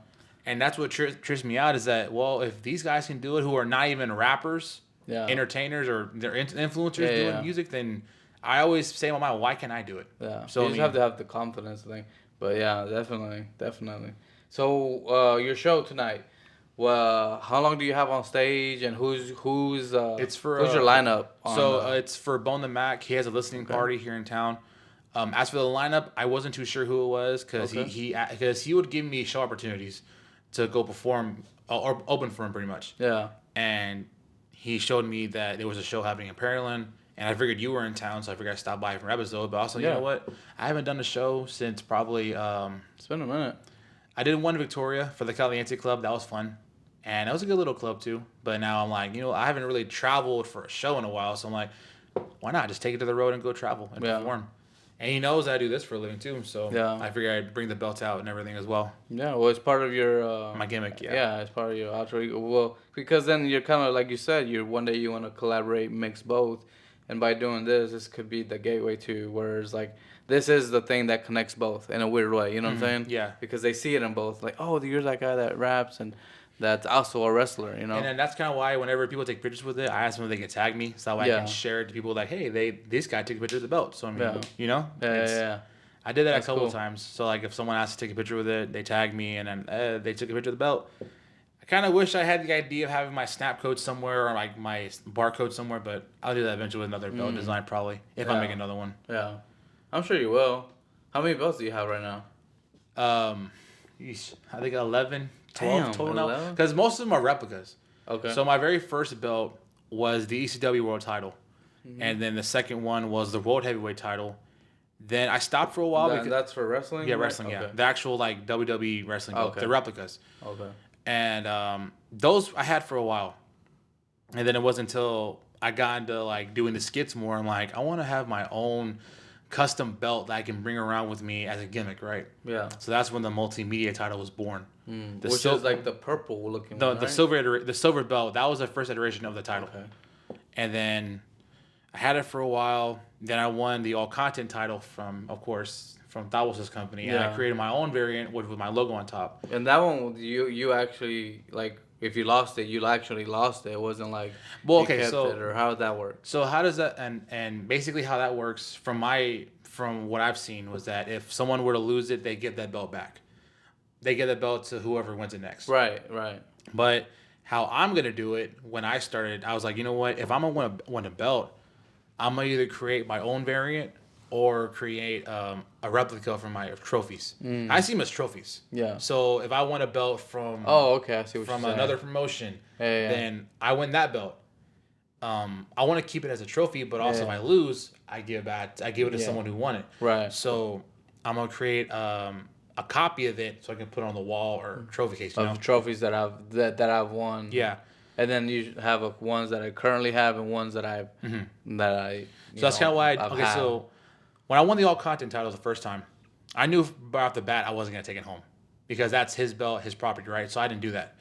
And that's what trips me out is that, well, if these guys can do it who are not even rappers, entertainers, or they're influencers doing music, then I always say in my mind, why can't I do it? Yeah. So you just have to have the confidence thing. But yeah, definitely. So your show tonight, how long do you have on stage, and who's who's your lineup? It's for Bone the Mac. He has a listening party here in town. As for the lineup, I wasn't too sure who it was because he would give me show opportunities to go perform or open for him pretty much. Yeah. And he showed me that there was a show happening in Pearland, and I figured you were in town, so I figured I'd stop by for an episode. But also, you know what? I haven't done a show since probably. It's been a minute. I did one in Victoria for the Caliente Club. That was fun. and it was a good little club too. But now I'm like, I haven't really traveled for a show in a while, so I'm like, why not just take it to the road and go travel and Yeah. perform? And he knows I do this for a living too, so Yeah. I figured I'd bring the belt out and everything as well. Yeah, well, it's part of your My gimmick, yeah. yeah, it's part of your alter ego. Well, because then you're kind of like you said, you one day you want to collaborate, mix both, and by doing this could be the gateway to where it's like this is the thing that connects both in a weird way. You know what I'm saying? Yeah. Because they see it in both, like, oh, you're that guy that raps and that's also a wrestler. You know? And then that's kind of why whenever people take pictures with it, I ask them if they can tag me so I Yeah. can share it to people like, hey, this guy took a picture of the belt. So I mean, Yeah. it's, Yeah. I did that That's a couple cool. of times. So like if someone asked to take a picture with it, they tag me and then they took a picture of the belt. I kind of wish I had the idea of having my snap code somewhere or like my barcode somewhere, but I'll do that eventually with another belt design probably if I Yeah. make another one. Yeah. I'm sure you will. How many belts do you have right now? I think 11, 12 Damn, total now. 11? Because most of them are replicas. Okay. So my very first belt was the ECW World Title. And then the second one was the World Heavyweight Title. Then I stopped for a while because that's for wrestling? yeah, right? wrestling, yeah. Okay. The actual like WWE wrestling belt, Okay. the replicas. Okay. And those I had for a while. And then it wasn't until I got into like doing the skits more. I'm like, I want to have my own custom belt that I can bring around with me as a gimmick, right? Yeah. So that's when the multimedia title was born. Which is like the purple looking the one, the right? the silver belt. That was the first iteration of the title. Okay. And then I had it for a while. Then I won the all content title from Thawos' company, and I Yeah. created my own variant with my logo on top. And that one, you actually, like, if you lost it, you actually lost it. It wasn't like Well, you okay, kept so it, or how did that work? So how does that and basically how that works from what I've seen was that if someone were to lose it, they give that belt back. They give that belt to whoever wins it next. Right, right. But how I'm gonna do it when I started, I was like, you know what? If I'm gonna win a belt, I'm gonna either create my own variant or create a replica from my trophies. I see them as trophies. Yeah. So if I won a belt from Oh, okay, I see what from you're saying. another promotion, Yeah. then I win that belt. I want to keep it as a trophy, but also if I lose, I give it to someone who won it. Right. So I'm gonna create a copy of it so I can put it on the wall or trophy case. You know? Of trophies that I've won. Yeah. And then you have ones that I currently have and ones that I So that's kind of why. I've had. So when I won the all content title the first time, I knew right off the bat I wasn't gonna take it home because that's his belt, his property, right? So I didn't do that.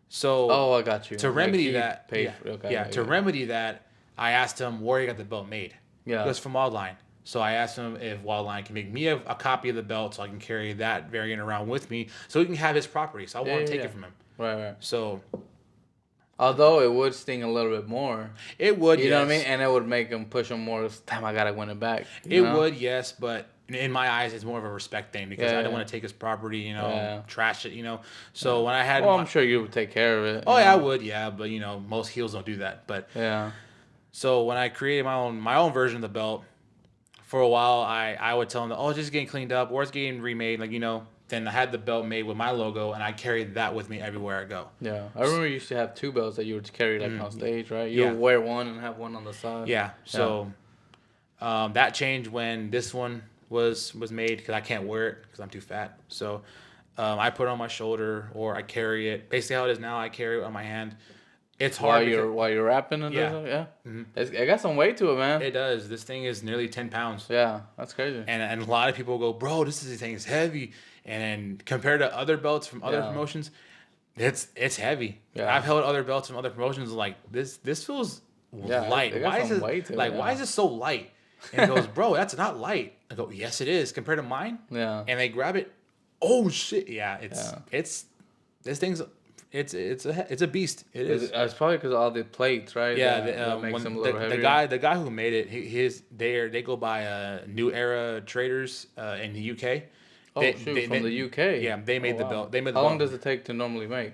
So Oh, I got you. to remedy that, to okay. remedy that, I asked him where he got the belt made. Yeah. It was from Wildline. So I asked him if Wildline can make me a copy of the belt so I can carry that variant around with me so he can have his property. So I want to take it from him. Right. So Although it would sting a little bit more. it would, You know what I yes. mean? And it would make him push him more. Damn, I gotta win it back. It would, yes, but in my eyes, it's more of a respect thing because I don't Yeah. want to take his property, Yeah. trash it, So when I had, Well, I'm sure you would take care of it. oh you yeah, I know? would, yeah, but most heels don't do that. But Yeah. so when I created my own version of the belt, for a while I would tell them, oh, it's just getting cleaned up or it's getting remade, Then I had the belt made with my logo, and I carried that with me everywhere I go. Yeah. I remember you used to have two belts that you would carry on stage, right? You Yeah. would wear one and have one on the side. Yeah. So that changed when this one was made because I can't wear it because I'm too fat. So I put it on my shoulder or I carry it. Basically, how it is now, I carry it on my hand. It's hard While you're rapping and Yeah. stuff? Yeah. It got some weight to it, man. It does. This thing is nearly 10 pounds. Yeah, that's crazy. And a lot of people go, bro, this thing is heavy. And then compared to other belts from other promotions, it's heavy. Yeah. I've held other belts from other promotions like this feels light. it got Why is some it weight to it, why is it so light? And he goes, bro, that's not light. I go, yes, it is compared to mine. Yeah. And they grab it. Oh shit! Yeah, Yeah. it's this thing's it's a beast. It is. It's probably because of all the plates, right? Yeah, that makes them a little heavier. the guy who made it, they go by New Era Traders in the UK. Oh, from the UK. Yeah, they made the wow. belt. They made the How long belt. does it take to normally make?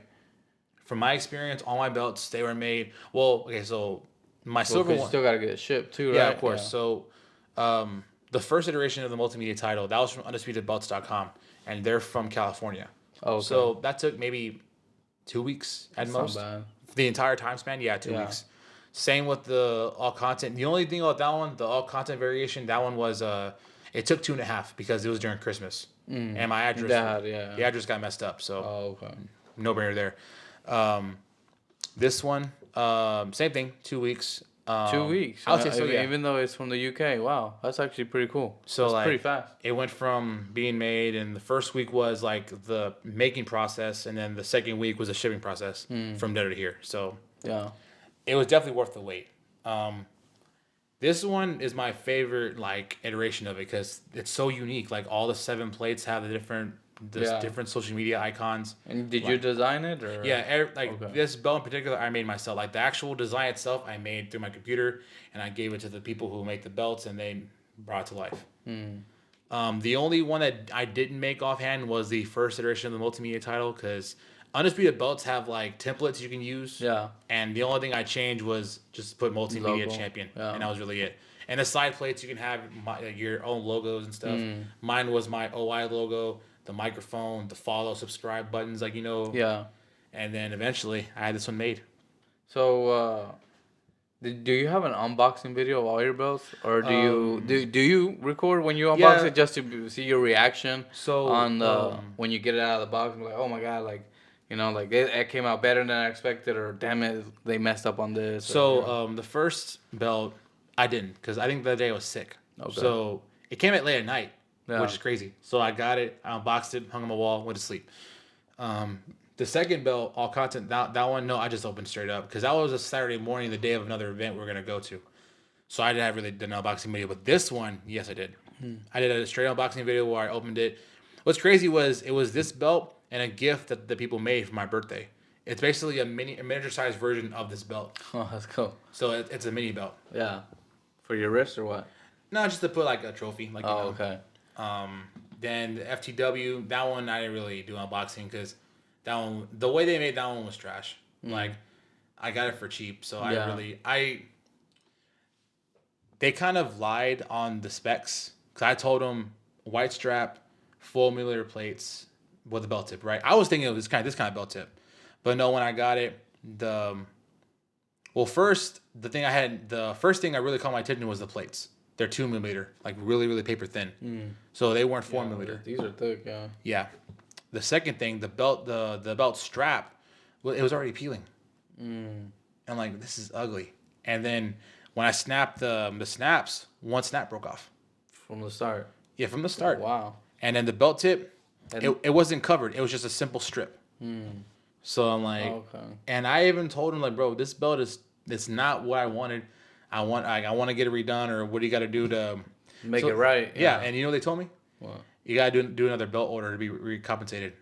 From my experience, all my belts they were made. Well, okay, so my silver 'Cause you one. still gotta get it shipped too, right? Yeah, of course. So, the first iteration of the multimedia title that was from UndisputedBelts.com, and they're from California. Oh, okay. So that took maybe 2 weeks at That's most. not bad. The entire time span, yeah, 2 weeks. Same with the all content. The only thing about that one, the all content variation, that one was it took 2.5 because it was during Christmas, and my address, Yeah. the address got messed up. So Oh, okay. no brainer there. This one, same thing, 2 weeks. 2 weeks. I would say so, Even, yeah. even though it's from the UK. Wow, that's actually pretty cool. So That's pretty like fast. it went from being made, and the first week was like the making process, and then the second week was the shipping process from there to here. So Yeah. it was definitely worth the wait. Um, this one is my favorite like iteration of it because it's so unique. Like all the 7 plates have the Yeah. different social media icons. And did you Like design it or? yeah, like Okay. this belt in particular, I made myself. Like the actual design itself, I made through my computer, and I gave it to the people who make the belts, and they brought it to life. The only one that I didn't make offhand was the first iteration of the multimedia title because undisputed belts have like templates you can use, Yeah. and the only thing I changed was just put multimedia Logo. champion, Yeah. and that was really it. And the side plates you can have like, your own logos and stuff. Mine was my OI logo, the microphone, the follow, subscribe buttons, like Yeah. and then eventually I had this one made. So, do you have an unboxing video of all your belts, or do you record when you unbox Yeah. it just to see your reaction So on the when you get it out of the box? And be like, oh my god, like like it came out better than I expected, or damn it, they messed up on this. the first belt I didn't because I think the day I was sick. Okay. So it came at late at night, Yeah. which is crazy. So I got it, I unboxed it, hung on my wall, went to sleep. The second belt, all content, that one, no, I just opened straight up because that was a Saturday morning, the day of another event we are gonna go to. So I didn't have really done an unboxing video, but this one, yes, I did. I did a straight unboxing video where I opened it. What's crazy was it was this belt and a gift that the people made for my birthday. It's basically a miniature sized version of this belt. Oh, that's cool. So it's a mini belt. Yeah, for your wrist or what? No, just to put like a trophy, like Okay. Then the FTW, that one I didn't really do unboxing because that one, the way they made that one was trash. Like I got it for cheap, so Yeah. they kind of lied on the specs because I told them white strap, full millimeter plates with a belt tip. Right, I was thinking it was this kind of belt tip, but no, when I got it, first the first thing I really caught my attention was the plates. They're 2 millimeter, like really really paper thin. So they weren't 4 millimeter. These are thick, yeah. Yeah. The second thing, the belt strap, well, it was already peeling. I'm like, this is ugly. And then when I snapped the snaps, one snap broke off. From the start. Yeah, from the start. Wow. And then the belt tip, And- it wasn't covered. It was just a simple strip. So I'm like, Okay. and I even told him like, bro, this belt it's not what I wanted. I want to get it redone, or what do you got to do to Make it right. Yeah. And you know what they told me? What? You gotta do another belt order to be recompensated.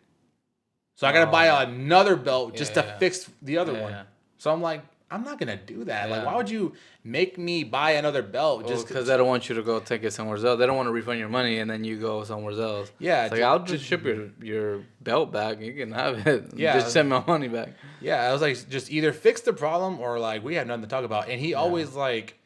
So I gotta buy another belt just to fix the other one. Yeah. So I'm like, I'm not gonna do that. Like, Yeah. why would you make me buy another belt Just just because they don't want you to go take it somewhere else. They don't want to refund your money and then you go somewhere else. Yeah, It's like, I'll just ship your belt back. You can have it. Yeah. Just send my money back. Yeah, I was like, just either fix the problem or like we have nothing to talk about. And he always like,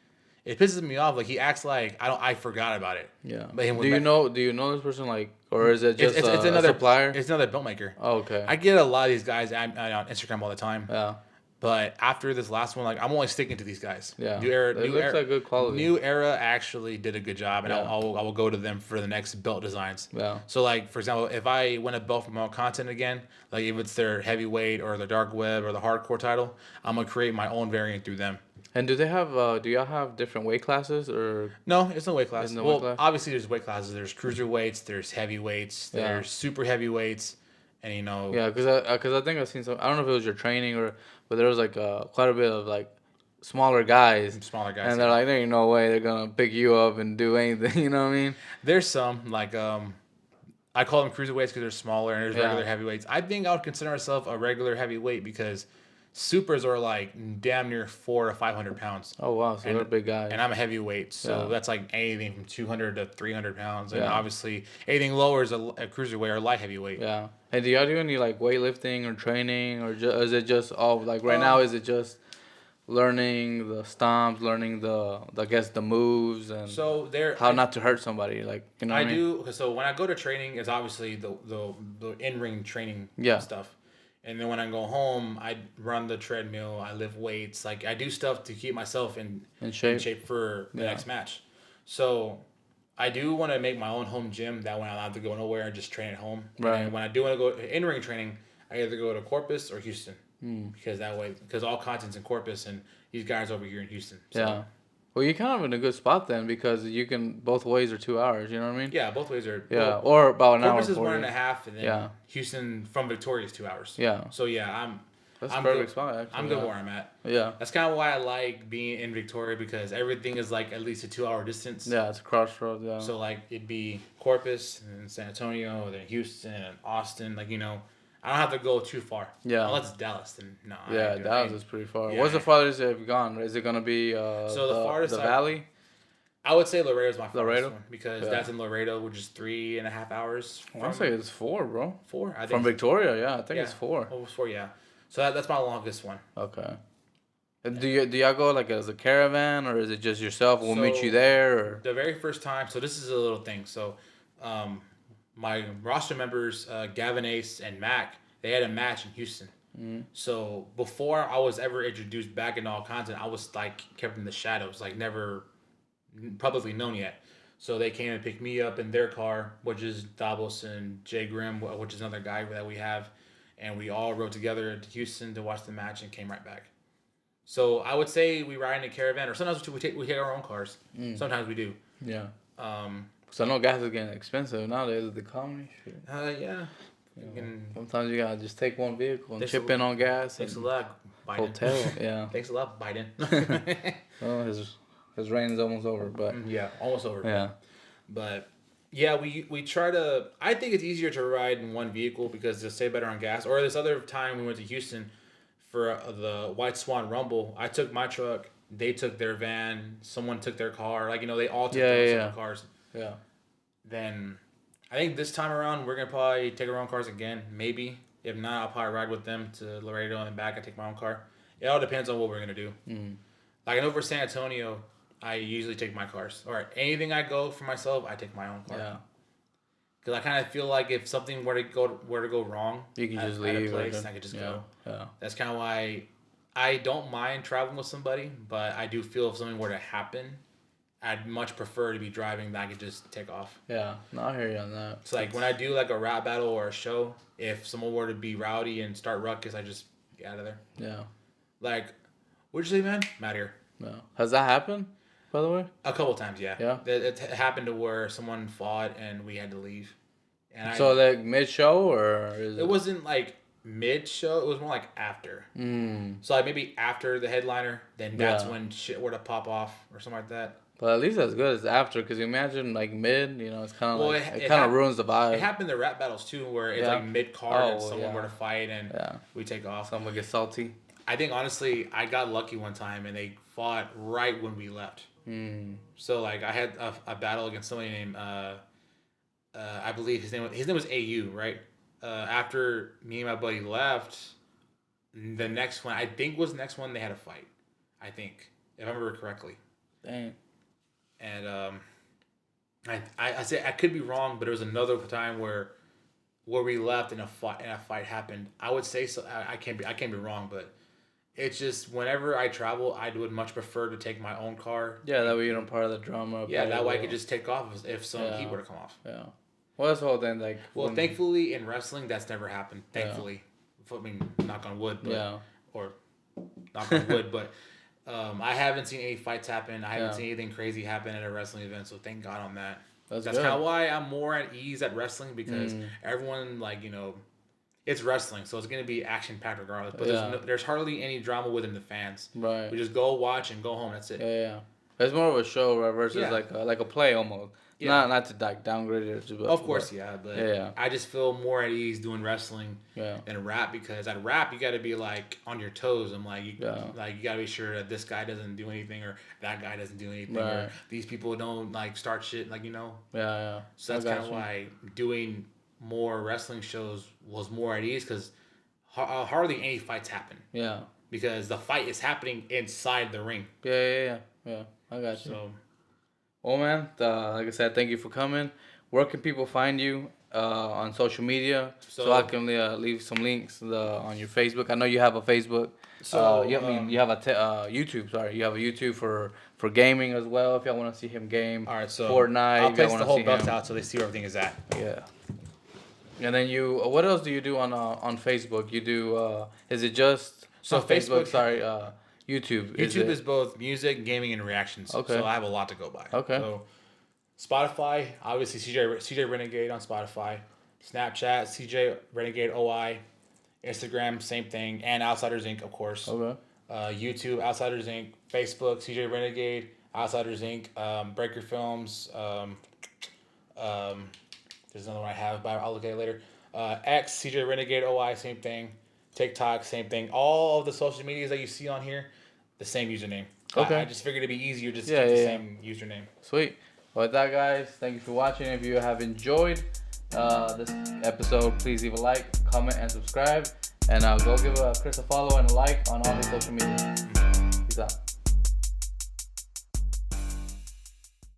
it pisses me off. Like he acts like I forgot about it. Yeah. But Do you know this person, like, or is it just it's a another supplier? It's another belt maker. Oh, okay. I get a lot of these guys on Instagram all the time. Yeah. But after this last one, like I'm only sticking to these guys. Yeah. New Era, It looks like good quality. New Era actually did a good job, and Yeah. I will go to them for the next belt designs. Yeah. So like for example, if I win a belt from all content again, like if it's their heavyweight or the dark web or the hardcore title, I'm gonna create my own variant through them. And do y'all have different weight classes or? No, it's no weight class. There's no Well, weight class? obviously there's weight classes. There's cruiserweights, there's heavyweights, Yeah. there's super heavyweights, and Yeah, because I think I've seen some. I don't know if it was your training but there was like quite a bit of like smaller guys. smaller guys. And they're like, there ain't no way they're gonna pick you up and do anything. You know what I mean? There's some like I call them cruiserweights because they're smaller, and there's regular heavyweights. I think I would consider myself a regular heavyweight because supers are like damn near 400 to 500 pounds. Oh wow, so they're big guys. And I'm a heavyweight, so Yeah. that's like anything from 200 to 300 pounds. And Yeah. obviously anything lower is a cruiserweight or light heavyweight. Yeah. And do y'all do any like weightlifting or training, or is it just all like right now? Is it just learning the stomps, learning the moves, and So there, how not to hurt somebody? Like, you know what I mean? do. So when I go to training, it's obviously the in ring training Yeah. stuff. And then when I go home, I run the treadmill. I lift weights. Like I do stuff to keep myself In shape. for the Yeah. next match. So I do want to make my own home gym. That way I don't have to go nowhere and just train at home. Right. And when I do want to go in ring training, I either go to Corpus or Houston. because that way, because all content's in Corpus and these guys over here in Houston. So, Yeah. Well, you're kind of in a good spot then because you can both ways are 2 hours. You know what I mean? yeah, both ways are. Yeah, Well, or about an hour Corpus and is 40. 1.5, and then Yeah. Houston from Victoria is 2 hours. Yeah. So yeah, That's I'm perfect good. spot actually. I'm good where I'm at. Yeah. That's kind of why I like being in Victoria because everything is like at least a 2 hour distance. Yeah, it's a crossroads. Yeah. So like it'd be Corpus and San Antonio, then Houston and Austin. Like I don't have to go too far. Yeah. Unless it's Dallas, then no. Yeah, Dallas is pretty far. Yeah, What's the farthest you've gone? Is it gonna be so the farthest the Valley? I would say Laredo's my farthest Laredo? one because that's in Laredo, which is 3.5 hours. I want to say it's 4, bro. 4, I think. From Victoria, yeah, I think it's 4. Oh, it's 4, yeah. So that's my longest one. Okay. Do y'all go like as a caravan or is it just yourself? We'll meet you there. Or? The very first time. So this is a little thing. So, my roster members, Gavin Ace and Mac, they had a match in Houston. Mm-hmm. So before I was ever introduced back into all content, I was like kept in the shadows, like never publicly known yet. So they came and picked me up in their car, which is Davos and Jay Grimm, which is another guy that we have, and we all rode together to Houston to watch the match and came right back. So I would say we ride in a caravan, or sometimes we take our own cars. Sometimes we do. Yeah. So I know gas is getting expensive nowadays with the economy. Shit. Yeah. Sometimes you gotta just take one vehicle and chip in on gas. Thanks a lot, Biden. Hotel, yeah. Thanks a lot, Biden. Well, his reign is almost over, but yeah, almost over. Yeah. But yeah, we try to. I think it's easier to ride in one vehicle because they'll save better on gas. Or this other time we went to Houston for the White Swan Rumble, I took my truck. They took their van. Someone took their car. Like they all took their own cars. Yeah. Then I think this time around we're gonna probably take our own cars again. Maybe if not, I'll probably ride with them to Laredo and then back. I take my own car. It all depends on what we're gonna do. Like I know for San Antonio, I usually take my cars. Or anything I go for myself, I take my own car. Yeah. Because I kind of feel like if something were to go wrong, you can just leave. At a place, I could just go. Yeah. That's kind of why I don't mind traveling with somebody, but I do feel if something were to happen, I'd much prefer to be driving than I could just take off. Yeah, no, I hear you on that. It's like when I do like a rap battle or a show, if someone were to be rowdy and start ruckus, I just get out of there. Yeah. Like, what'd you say, man? I'm out of here. No. Has that happened, by the way? A couple times, yeah. Yeah. It happened to where someone fought and we had to leave. And so like mid-show or is it wasn't like mid-show. It was more like after. So like maybe after the headliner, then that's when shit were to pop off or something like that. But at least as good as after, because you imagine like mid, it's kind of it kind of ruins the vibe. It happened in rap battles too, where it's like mid-card and someone were to fight and we take off. Someone gets salty. I think honestly, I got lucky one time and they fought right when we left. So like I had a battle against somebody named I believe his name was AU, right? After me and my buddy left, the next one they had a fight. I think, if I remember correctly. Dang. And I say I could be wrong, but there was another time where we left and a fight happened. I would say so. I can't be wrong, but it's just whenever I travel, I would much prefer to take my own car. Yeah, that way you don't part of the drama. Yeah, that way I could just take off if some heat were to come off. Yeah. Well, that's the whole thing. Like, thankfully in wrestling, that's never happened. Thankfully, I mean, knock on wood, but or knock on wood, but I haven't seen any fights happen. I haven't seen anything crazy happen at a wrestling event. So thank God on that. That's kind of why I'm more at ease at wrestling because everyone it's wrestling, so it's gonna be action packed regardless. But there's hardly any drama within the fans. Right. We just go watch and go home. That's it. Yeah. It's more of a show versus like a play almost. Yeah. Not to like downgrade it. But, of course, but I just feel more at ease doing wrestling than rap because at rap you got to be like on your toes. I'm like, you got to be sure that this guy doesn't do anything or that guy doesn't do anything or these people don't like start shit Yeah. So that's kind of why doing more wrestling shows was more at ease because hardly any fights happen. Yeah. Because the fight is happening inside the ring. Yeah. I got you. So. Well, man, like I said, thank you for coming. Where can people find you on social media? So I can leave some links on your Facebook. I know you have a Facebook. So you have a YouTube. Sorry, you have a YouTube for gaming as well. If y'all want to see him game. All right, so Fortnite. I'll place the whole belt out so they see where everything is at. Yeah. And then what else do you do on Facebook? You do, is it just, So not Facebook, Facebook, sorry, YouTube. YouTube is both music, gaming, and reactions. Okay. So I have a lot to go by. Okay. So Spotify, obviously CJ Renegade on Spotify. Snapchat, CJ Renegade OI. Instagram, same thing. And Outsiders Inc., of course. Okay. YouTube, Outsiders Inc. Facebook, CJ Renegade. Outsiders Inc. Breaker Films. There's another one I have, but I'll look at it later. X, CJ Renegade OI, same thing. TikTok, same thing. All of the social medias that you see on here, the same username. Okay. I just figured it'd be easier just to keep the same username. Sweet. Well, with that, guys, thank you for watching. If you have enjoyed this episode, please leave a like, comment, and subscribe. And go give Chris a follow and a like on all his social media. Peace out.